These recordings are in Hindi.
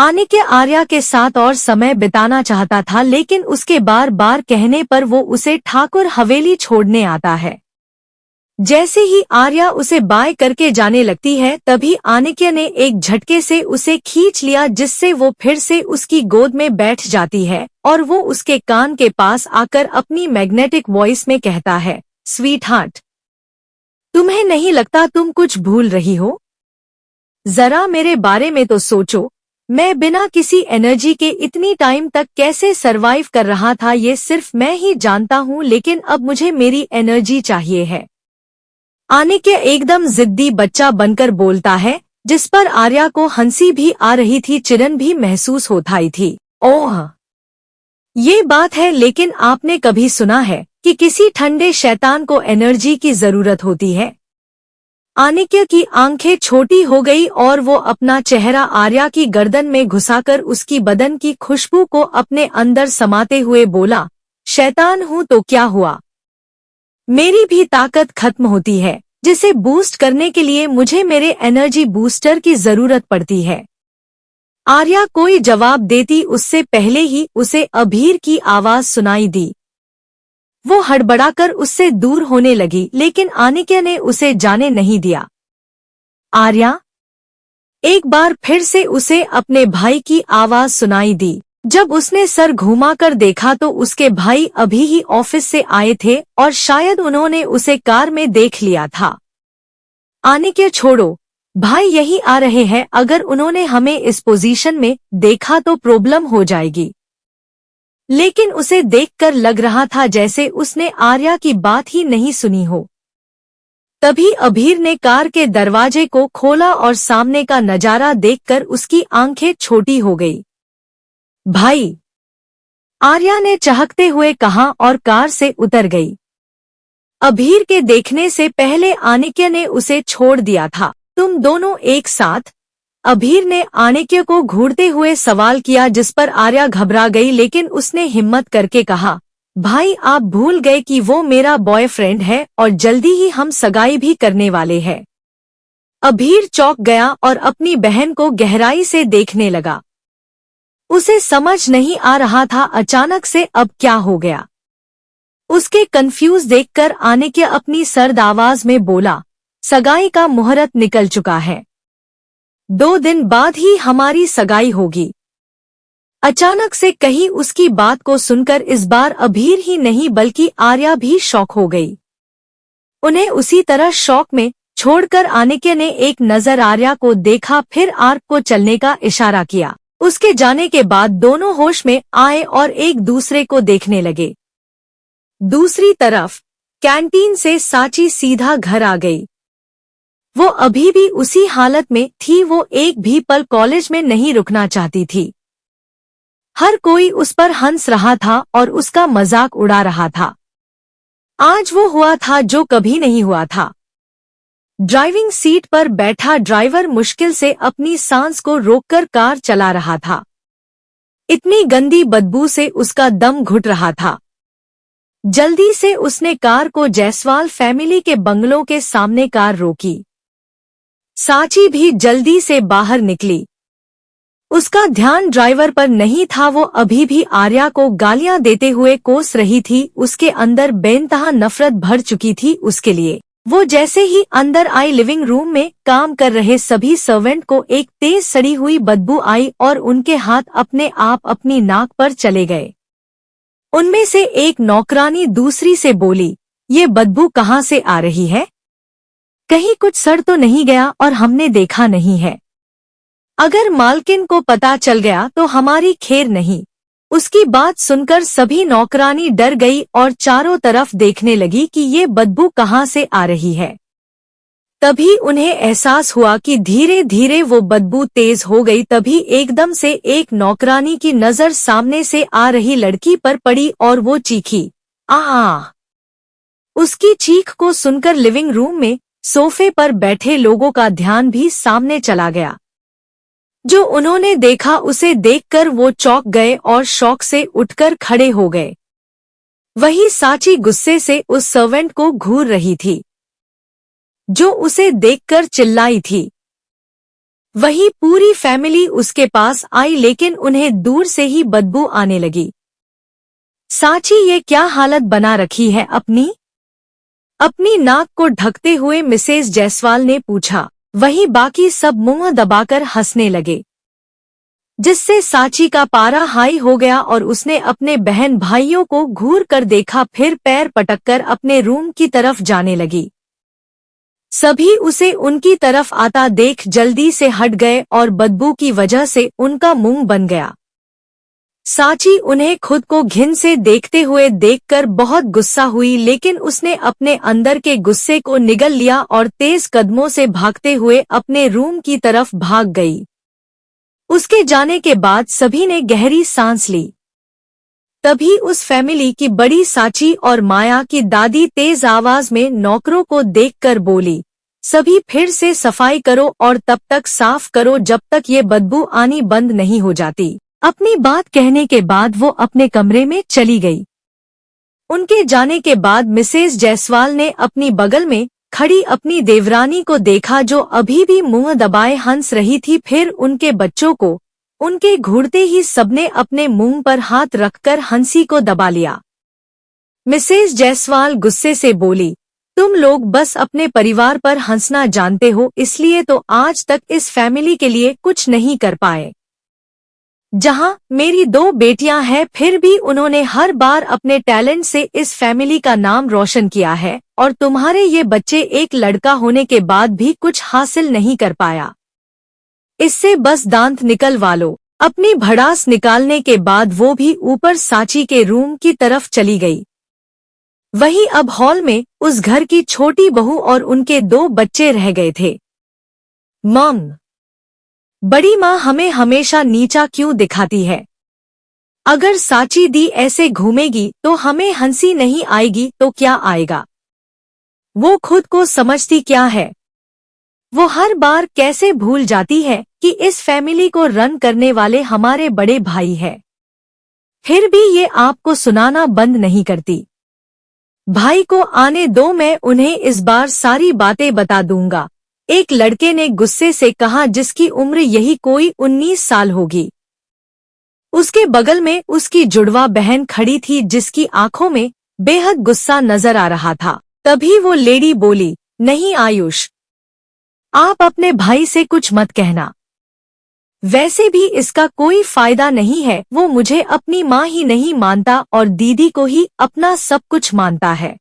आनिक्य आर्या के साथ और समय बिताना चाहता था, लेकिन उसके बार बार कहने पर वो उसे ठाकुर हवेली छोड़ने आता है। जैसे ही आर्या उसे बाय करके जाने लगती है, तभी आनिक्य ने एक झटके से उसे खींच लिया, जिससे वो फिर से उसकी गोद में बैठ जाती है और वो उसके कान के पास आकर अपनी मैग्नेटिक वॉइस में कहता है, स्वीट हार्ट, तुम्हें नहीं लगता तुम कुछ भूल रही हो? जरा मेरे बारे में तो सोचो। मैं बिना किसी एनर्जी के इतनी टाइम तक कैसे सरवाइव कर रहा था, ये सिर्फ मैं ही जानता हूँ, लेकिन अब मुझे मेरी एनर्जी चाहिए है। आनिक्य एकदम जिद्दी बच्चा बनकर बोलता है, जिस पर आर्या को हंसी भी आ रही थी, चिढ़न भी महसूस होती थी। ओह, ये बात है, लेकिन आपने कभी सुना है कि किसी ठंडे शैतान को एनर्जी की जरूरत होती है? आनिक्य की आंखें छोटी हो गई और वो अपना चेहरा आर्या की गर्दन में घुसाकर उसकी बदन की खुशबू को अपने अंदर समाते हुए बोला, शैतान हूँ तो क्या हुआ? मेरी भी ताकत खत्म होती है, जिसे बूस्ट करने के लिए मुझे मेरे एनर्जी बूस्टर की जरूरत पड़ती है। आर्या कोई जवाब देती उससे पहले ही उसे अभीर की आवाज सुनाई दी। वो हड़बड़ाकर उससे दूर होने लगी, लेकिन आनिक्य ने उसे जाने नहीं दिया। आर्या, एक बार फिर से उसे अपने भाई की आवाज सुनाई दी। जब उसने सर घुमाकर देखा तो उसके भाई अभी ही ऑफिस से आए थे और शायद उन्होंने उसे कार में देख लिया था। आनिक्य, छोड़ो, भाई यही आ रहे हैं, अगर उन्होंने हमें इस पोजीशन में देखा तो प्रॉब्लम हो जाएगी। लेकिन उसे देखकर लग रहा था जैसे उसने आर्या की बात ही नहीं सुनी हो। तभी अभीर ने कार के दरवाजे को खोला और सामने का नजारा देखकर उसकी आंखें छोटी हो गई। भाई, आर्या ने चहकते हुए कहा और कार से उतर गई। अभीर के देखने से पहले आनिक्य ने उसे छोड़ दिया था। तुम दोनों एक साथ? अभीर ने आनिक्य को घूरते हुए सवाल किया, जिस पर आर्या घबरा गई, लेकिन उसने हिम्मत करके कहा, भाई आप भूल गए कि वो मेरा बॉयफ्रेंड है और जल्दी ही हम सगाई भी करने वाले हैं। अभीर चौंक गया और अपनी बहन को गहराई से देखने लगा। उसे समझ नहीं आ रहा था अचानक से अब क्या हो गया। उसके कंफ्यूज देखकर आनिक्य अपनी सर्द आवाज में बोला, सगाई का मुहूर्त निकल चुका है, 2 दिन बाद ही हमारी सगाई होगी। अचानक से कही उसकी बात को सुनकर इस बार अभीर ही नहीं बल्कि आर्या भी शॉक हो गई। उन्हें उसी तरह शॉक में छोड़कर आनिक्य ने एक नजर आर्या को देखा, फिर आर्क को चलने का इशारा किया। उसके जाने के बाद दोनों होश में आए और एक दूसरे को देखने लगे। दूसरी तरफ कैंटीन से साची सीधा घर आ गई। वो अभी भी उसी हालत में थी, वो एक भी पल कॉलेज में नहीं रुकना चाहती थी। हर कोई उस पर हंस रहा था और उसका मजाक उड़ा रहा था। आज वो हुआ था जो कभी नहीं हुआ था। ड्राइविंग सीट पर बैठा ड्राइवर मुश्किल से अपनी सांस को रोककर कार चला रहा था। इतनी गंदी बदबू से उसका दम घुट रहा था। जल्दी से उसने कार को जायसवाल फैमिली के बंगलों के सामने कार रोकी। साची भी जल्दी से बाहर निकली। उसका ध्यान ड्राइवर पर नहीं था, वो अभी भी आर्या को गालियां देते हुए कोस रही थी। उसके अंदर बेइंतहा नफरत भर चुकी थी उसके लिए। वो जैसे ही अंदर आई, लिविंग रूम में काम कर रहे सभी सर्वेंट को एक तेज सड़ी हुई बदबू आई और उनके हाथ अपने आप अपनी नाक पर चले गए। उनमें से एक नौकरानी दूसरी से बोली, ये बदबू कहाँ से आ रही है? कहीं कुछ सड़ तो नहीं गया और हमने देखा नहीं है। अगर मालकिन को पता चल गया तो हमारी खैर नहीं। उसकी बात सुनकर सभी नौकरानी डर गई और चारों तरफ देखने लगी कि ये बदबू कहाँ से आ रही है। तभी उन्हें एहसास हुआ कि धीरे धीरे वो बदबू तेज हो गई। तभी एकदम से एक नौकरानी की नजर सामने से आ रही लड़की पर पड़ी और वो चीखी, आ! उसकी चीख को सुनकर लिविंग रूम में सोफे पर बैठे लोगों का ध्यान भी सामने चला गया। जो उन्होंने देखा उसे देखकर वो चौंक गए और शौक से उठकर खड़े हो गए। वही साची गुस्से से उस सर्वेंट को घूर रही थी, जो उसे देखकर चिल्लाई थी, वही पूरी फैमिली उसके पास आई लेकिन उन्हें दूर से ही बदबू आने लगी। साची, ये क्या हालत बना रखी है अपनी? अपनी नाक को ढकते हुए मिसेस जायसवाल ने पूछा। वही बाकी सब मुंह दबाकर हंसने लगे, जिससे साची का पारा हाई हो गया और उसने अपने बहन भाइयों को घूर कर देखा, फिर पैर पटककर अपने रूम की तरफ जाने लगी। सभी उसे उनकी तरफ आता देख जल्दी से हट गए और बदबू की वजह से उनका मुंह बन गया। साची उन्हें खुद को घिन से देखते हुए देखकर बहुत गुस्सा हुई, लेकिन उसने अपने अंदर के गुस्से को निगल लिया और तेज कदमों से भागते हुए अपने रूम की तरफ भाग गई। उसके जाने के बाद सभी ने गहरी सांस ली। तभी उस फैमिली की बड़ी साची और माया की दादी तेज आवाज में नौकरों को देखकर बोली, सभी फिर से सफाई करो और तब तक साफ करो जब तक ये बदबू आनी बंद नहीं हो जाती। अपनी बात कहने के बाद वो अपने कमरे में चली गई। उनके जाने के बाद मिसेस जायसवाल ने अपनी बगल में खड़ी अपनी देवरानी को देखा, जो अभी भी मुंह दबाए हंस रही थी। फिर उनके बच्चों को उनके घूरते ही सबने अपने मुंह पर हाथ रखकर हंसी को दबा लिया। मिसेस जायसवाल गुस्से से बोली, तुम लोग बस अपने परिवार पर हंसना जानते हो, इसलिए तो आज तक इस फैमिली के लिए कुछ नहीं कर पाए। जहां मेरी 2 बेटियां हैं, फिर भी उन्होंने हर बार अपने टैलेंट से इस फैमिली का नाम रोशन किया है, और तुम्हारे ये बच्चे एक लड़का होने के बाद भी कुछ हासिल नहीं कर पाया। इससे बस दांत निकलवा लो। अपनी भड़ास निकालने के बाद वो भी ऊपर साची के रूम की तरफ चली गई। वहीं अब हॉल में उस घर की छोटी बहू और उनके 2 बच्चे रह गए थे। मॉम, बड़ी माँ हमें हमेशा नीचा क्यों दिखाती है? अगर साची दी ऐसे घूमेगी तो हमें हंसी नहीं आएगी तो क्या आएगा? वो खुद को समझती क्या है? वो हर बार कैसे भूल जाती है कि इस फैमिली को रन करने वाले हमारे बड़े भाई हैं। फिर भी ये आपको सुनाना बंद नहीं करती। भाई को आने दो, मैं उन्हें इस बार सारी बातें बता दूंगा, एक लड़के ने गुस्से से कहा, जिसकी उम्र यही कोई 19 साल होगी। उसके बगल में उसकी जुड़वा बहन खड़ी थी, जिसकी आंखों में बेहद गुस्सा नजर आ रहा था। तभी वो लेडी बोली, नहीं आयुष, आप अपने भाई से कुछ मत कहना। वैसे भी इसका कोई फायदा नहीं है, वो मुझे अपनी माँ ही नहीं मानता और दीदी को ही अपना सब कुछ मानता है।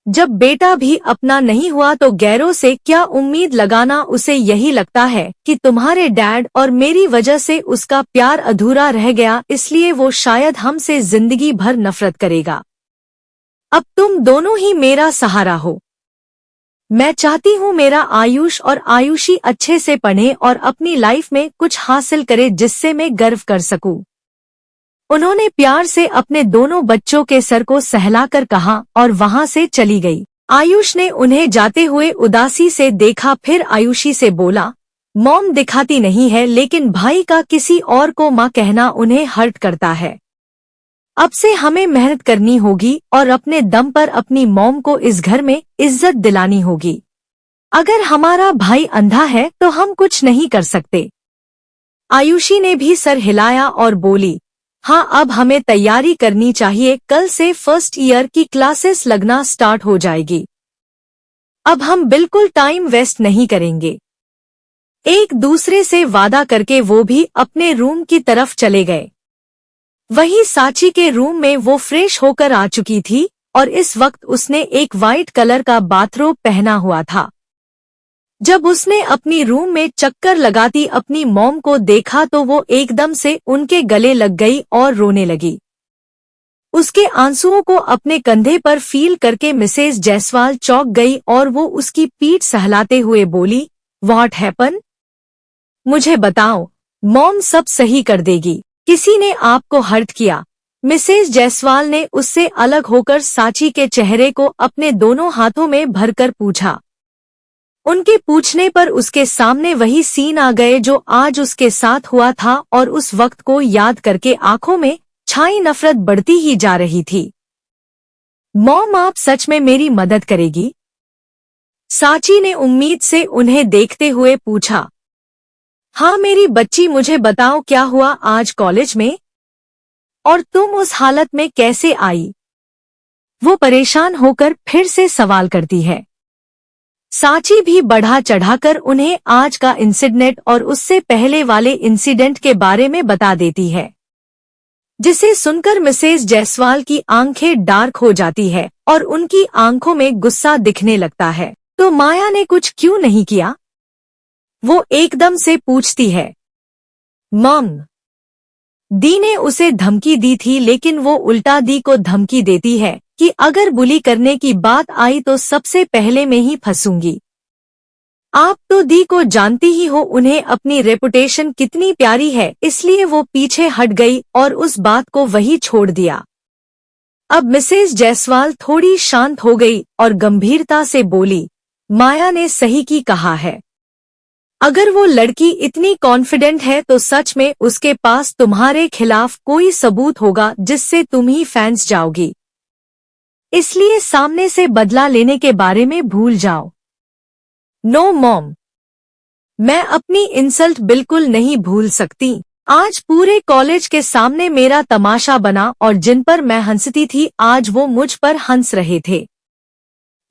जब बेटा भी अपना नहीं हुआ तो गैरों से क्या उम्मीद लगाना। उसे यही लगता है कि तुम्हारे डैड और मेरी वजह से उसका प्यार अधूरा रह गया, इसलिए वो शायद हमसे जिंदगी भर नफरत करेगा। अब तुम दोनों ही मेरा सहारा हो। मैं चाहती हूँ मेरा आयुष और आयुषी अच्छे से पढ़े और अपनी लाइफ में कुछ हासिल करे, जिससे मैं गर्व कर सकूं। उन्होंने प्यार से अपने दोनों बच्चों के सर को सहलाकर कहा और वहां से चली गई। आयुष ने उन्हें जाते हुए उदासी से देखा, फिर आयुषी से बोला, मॉम दिखाती नहीं है, लेकिन भाई का किसी और को माँ कहना उन्हें हर्ट करता है। अब से हमें मेहनत करनी होगी और अपने दम पर अपनी मॉम को इस घर में इज्जत दिलानी होगी। अगर हमारा भाई अंधा है तो हम कुछ नहीं कर सकते। आयुषी ने भी सर हिलाया और बोली, हाँ, अब हमें तैयारी करनी चाहिए, कल से फर्स्ट ईयर की क्लासेस लगना स्टार्ट हो जाएगी। अब हम बिल्कुल टाइम वेस्ट नहीं करेंगे। एक दूसरे से वादा करके वो भी अपने रूम की तरफ चले गए। वहीं साची के रूम में वो फ्रेश होकर आ चुकी थी और इस वक्त उसने एक वाइट कलर का बाथरोब पहना हुआ था। जब उसने अपनी रूम में चक्कर लगाती अपनी मॉम को देखा तो वो एकदम से उनके गले लग गई और रोने लगी। उसके आंसुओं को अपने कंधे पर फील करके मिसेस जायसवाल चौंक गई और वो उसकी पीठ सहलाते हुए बोली, व्हाट हैपन? मुझे बताओ, मॉम सब सही कर देगी। किसी ने आपको हर्ट किया? मिसेस जायसवाल ने उससे अलग होकर साची के चेहरे को अपने दोनों हाथों में भरकर पूछा। उनके पूछने पर उसके सामने वही सीन आ गए जो आज उसके साथ हुआ था और उस वक्त को याद करके आंखों में छाई नफरत बढ़ती ही जा रही थी। मॉम, आप सच में मेरी मदद करेगी? साची ने उम्मीद से उन्हें देखते हुए पूछा। हाँ मेरी बच्ची, मुझे बताओ क्या हुआ आज कॉलेज में, और तुम उस हालत में कैसे आई? वो परेशान होकर फिर से सवाल करती है। साची भी बढ़ा चढ़ाकर उन्हें आज का इंसिडेंट और उससे पहले वाले इंसिडेंट के बारे में बता देती है, जिसे सुनकर मिसेज जायसवाल की आंखें डार्क हो जाती है और उनकी आंखों में गुस्सा दिखने लगता है। तो माया ने कुछ क्यों नहीं किया? वो एकदम से पूछती है। मॉम, दी ने उसे धमकी दी थी, लेकिन वो उल्टा दी को धमकी देती है कि अगर बुली करने की बात आई तो सबसे पहले मैं ही फंसूंगी। आप तो दी को जानती ही हो, उन्हें अपनी रेपुटेशन कितनी प्यारी है, इसलिए वो पीछे हट गई और उस बात को वही छोड़ दिया। अब मिसेज जायसवाल थोड़ी शांत हो गई और गंभीरता से बोली, माया ने सही की कहा है। अगर वो लड़की इतनी कॉन्फिडेंट है तो सच में उसके पास तुम्हारे खिलाफ कोई सबूत होगा जिससे तुम ही फैंस जाओगी। इसलिए सामने से बदला लेने के बारे में भूल जाओ। नो मॉम, मैं अपनी इंसल्ट बिल्कुल नहीं भूल सकती। आज पूरे कॉलेज के सामने मेरा तमाशा बना और जिन पर मैं हंसती थी आज वो मुझ पर हंस रहे थे।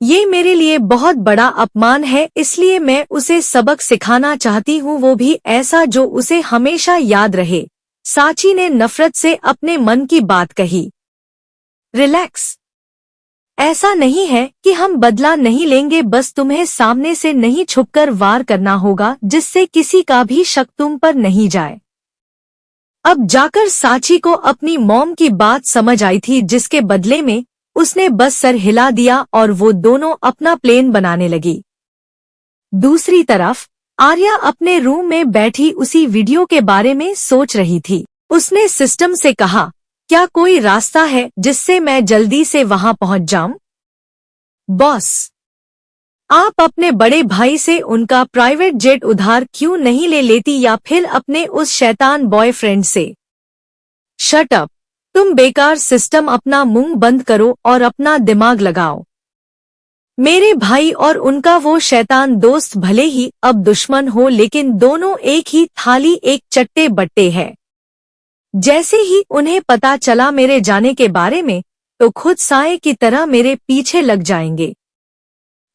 ये मेरे लिए बहुत बड़ा अपमान है, इसलिए मैं उसे सबक सिखाना चाहती हूँ, वो भी ऐसा जो उसे हमेशा याद रहे। साची ने नफरत से अपने मन की बात कही। रिलैक्स, ऐसा नहीं है कि हम बदला नहीं लेंगे, बस तुम्हें सामने से नहीं छुपकर वार करना होगा जिससे किसी का भी शक तुम पर नहीं जाए। अब जाकर साची को अपनी मॉम की बात समझ आई थी, जिसके बदले में उसने बस सर हिला दिया और वो दोनों अपना प्लेन बनाने लगी। दूसरी तरफ आर्या अपने रूम में बैठी उसी वीडियो के बारे में सोच रही थी। उसने सिस्टम से कहा, क्या कोई रास्ता है जिससे मैं जल्दी से वहां पहुंच जाऊं? बॉस, आप अपने बड़े भाई से उनका प्राइवेट जेट उधार क्यों नहीं ले लेती, या फिर अपने उस शैतान बॉयफ्रेंड से? शट अप, तुम बेकार सिस्टम, अपना मुंह बंद करो और अपना दिमाग लगाओ। मेरे भाई और उनका वो शैतान दोस्त भले ही अब दुश्मन हो, लेकिन दोनों एक ही थाली एक चट्टे बट्टे हैं। जैसे ही उन्हें पता चला मेरे जाने के बारे में तो खुद साए की तरह मेरे पीछे लग जाएंगे।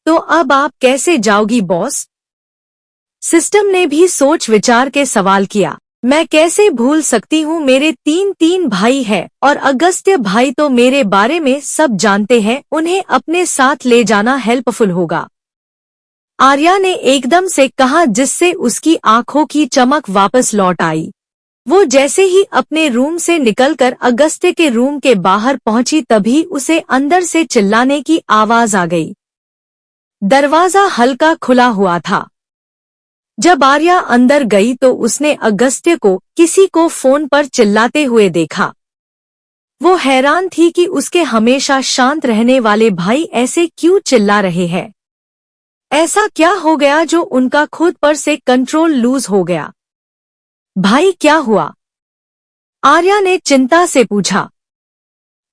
तो अब आप कैसे जाओगी बॉस? सिस्टम ने भी सोच विचार के सवाल किया। मैं कैसे भूल सकती हूँ, मेरे तीन भाई हैं और अगस्त्य भाई तो मेरे बारे में सब जानते हैं, उन्हें अपने साथ ले जाना हेल्पफुल होगा। आर्या ने एकदम से कहा, जिससे उसकी आंखों की चमक वापस लौट आई। वो जैसे ही अपने रूम से निकलकर अगस्त्य के रूम के बाहर पहुंची तभी उसे अंदर से चिल्लाने की आवाज आ गई। दरवाजा हल्का खुला हुआ था। जब आर्या अंदर गई तो उसने अगस्त्य को किसी को फोन पर चिल्लाते हुए देखा। वो हैरान थी कि उसके हमेशा शांत रहने वाले भाई ऐसे क्यों चिल्ला रहे हैं। ऐसा क्या हो गया जो उनका खुद पर से कंट्रोल लूज हो गया? भाई क्या हुआ? आर्या ने चिंता से पूछा।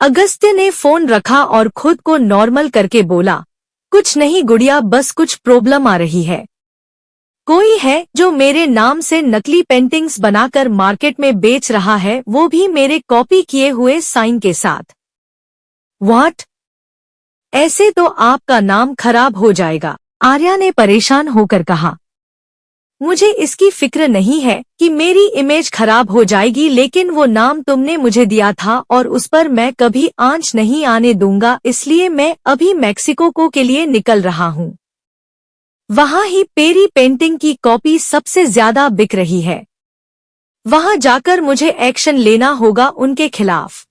अगस्त्य ने फोन रखा और खुद को नॉर्मल करके बोला, कुछ नहीं गुड़िया, बस कुछ प्रॉब्लम आ रही है। कोई है जो मेरे नाम से नकली पेंटिंग्स बनाकर मार्केट में बेच रहा है, वो भी मेरे कॉपी किए हुए साइन के साथ। व्हाट? ऐसे तो आपका नाम खराब हो जाएगा, आर्या ने परेशान होकर कहा। मुझे इसकी फिक्र नहीं है कि मेरी इमेज खराब हो जाएगी, लेकिन वो नाम तुमने मुझे दिया था और उस पर मैं कभी आंच नहीं आने दूंगा, इसलिए मैं अभी मैक्सिको के लिए निकल रहा हूँ। वहां ही पेरी पेंटिंग की कॉपी सबसे ज्यादा बिक रही है। वहां जाकर मुझे एक्शन लेना होगा उनके खिलाफ।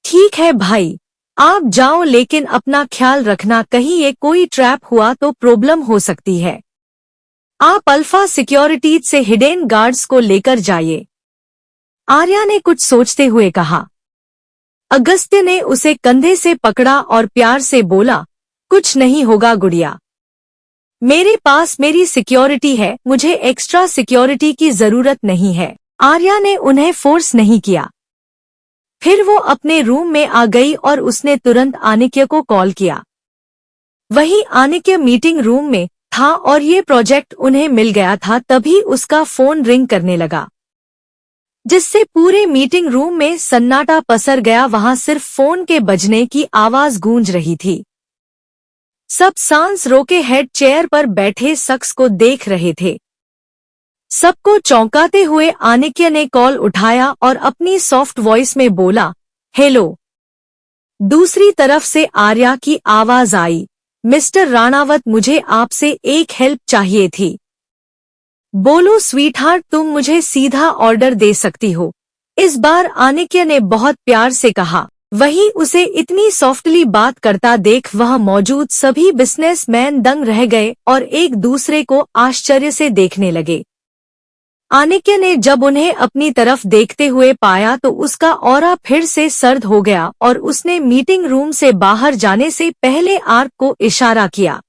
ठीक है भाई, आप जाओ, लेकिन अपना ख्याल रखना, कहीं ये कोई ट्रैप हुआ तो प्रॉब्लम हो सकती है। आप अल्फा सिक्योरिटीज से हिडन गार्ड्स को लेकर जाइए, आर्या ने कुछ सोचते हुए कहा। अगस्त्य ने उसे कंधे से पकड़ा और प्यार से बोला, कुछ नहीं होगा गुड़िया, मेरे पास मेरी सिक्योरिटी है, मुझे एक्स्ट्रा सिक्योरिटी की जरूरत नहीं है। आर्या ने उन्हें फोर्स नहीं किया। फिर वो अपने रूम में आ गई और उसने तुरंत आनिक्य को कॉल किया। वही आनिक्य मीटिंग रूम में था और ये प्रोजेक्ट उन्हें मिल गया था तभी उसका फोन रिंग करने लगा, जिससे पूरे मीटिंग रूम में सन्नाटा पसर गया। वहां सिर्फ फोन के बजने की आवाज गूंज रही थी। सब सांस रोके हेड चेयर पर बैठे शख्स को देख रहे थे। सबको चौंकाते हुए आनिक्य ने कॉल उठाया और अपनी सॉफ्ट वॉइस में बोला, हेलो। दूसरी तरफ से आर्या की आवाज आई, मिस्टर राणावत, मुझे आपसे एक हेल्प चाहिए थी। बोलो स्वीटहार्ट, तुम मुझे सीधा ऑर्डर दे सकती हो। इस बार आनिक्य ने बहुत प्यार से कहा। वहीं उसे इतनी सॉफ्टली बात करता देख वह मौजूद सभी बिजनेसमैन दंग रह गए और एक दूसरे को आश्चर्य से देखने लगे। आनिक्य ने जब उन्हें अपनी तरफ देखते हुए पाया तो उसका ऑरा फिर से सर्द हो गया और उसने मीटिंग रूम से बाहर जाने से पहले आर्क को इशारा किया।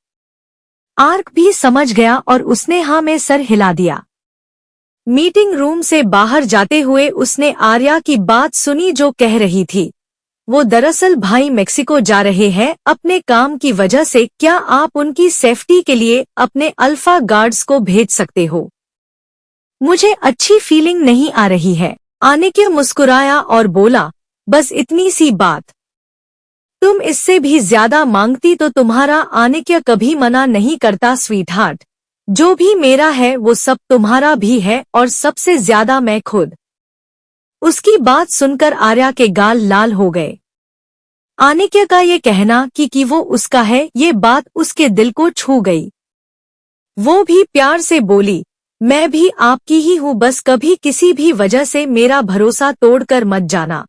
आर्क भी समझ गया और उसने हाँ में सर हिला दिया। मीटिंग रूम से बाहर जाते हुए उसने आर्या की बात सुनी जो कह रही थी, वो दरअसल भाई मेक्सिको जा रहे हैं अपने काम की वजह से। क्या आप उनकी सेफ्टी के लिए अपने अल्फा गार्ड्स को भेज सकते हो? मुझे अच्छी फीलिंग नहीं आ रही है। आनिक्य मुस्कुराया और बोला, बस इतनी सी बात। तुम इससे भी ज्यादा मांगती तो तुम्हारा आनिक्य कभी मना नहीं करता स्वीटहार्ट। जो भी मेरा है वो सब तुम्हारा भी है और सबसे ज्यादा मैं खुद। उसकी बात सुनकर आर्या के गाल लाल हो गए। आनिक्य का ये कहना कि वो उसका है, ये बात उसके दिल को छू गई। वो भी प्यार से बोली, मैं भी आपकी ही हूँ, बस कभी किसी भी वजह से मेरा भरोसा तोड़कर मत जाना।